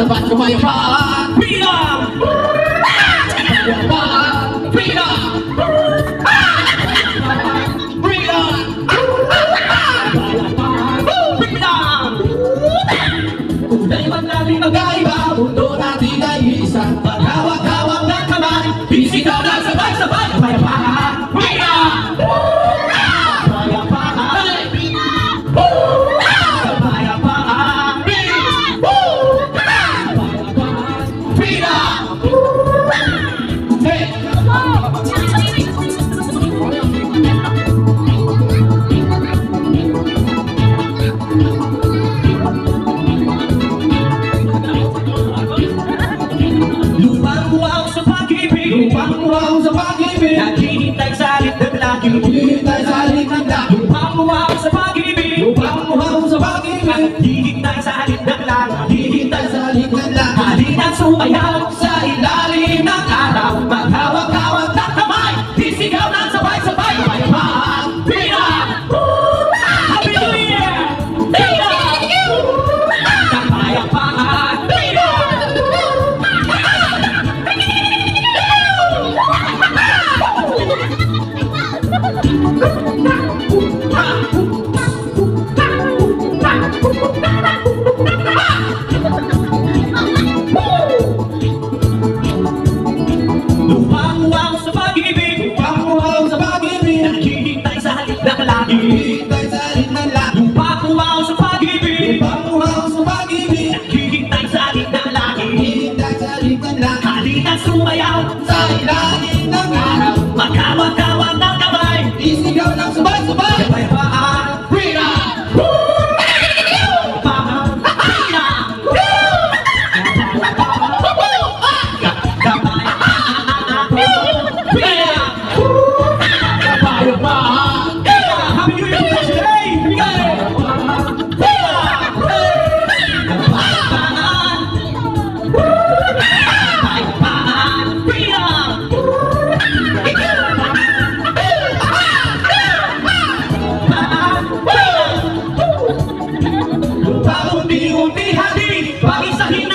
sabay-sabay kapayapaan. Freedom! Kapayapaan. Freedom! Freedom! Freedom! Tunay man natin magkaiba, mundo natin ay isa. Maghawak-hawak ng kamay, bisigaw na sabay-sabay kapayapaan. Freedom! Lupang-luwang sa pag-ibig, naghihintay sa alit ng laki. Lupang-luwang sa pag-ibig, naghihintay sa alit ng laki. Halina't sumayaw sa ilalim ng araw, maghawak-hawak ng kamay, sisigaw ng sabay-sabay kapayapaan. Freedom! Happy New Year! Kapayapaan. Lupang-luwang sa pag-ibig, naghihintay sa halip ng laki. Lupang-luwang sa pag-ibig, naghihintay sa halip ng laki. Halina't sumayaw Sa ilalim ng araw, Magkawag-kawag ng kamay, isigaw ng sabay-sabay kapayapaan. Freedom! Kapayapaan. Happy New Year today! Paunti-unti hati, Pagisahin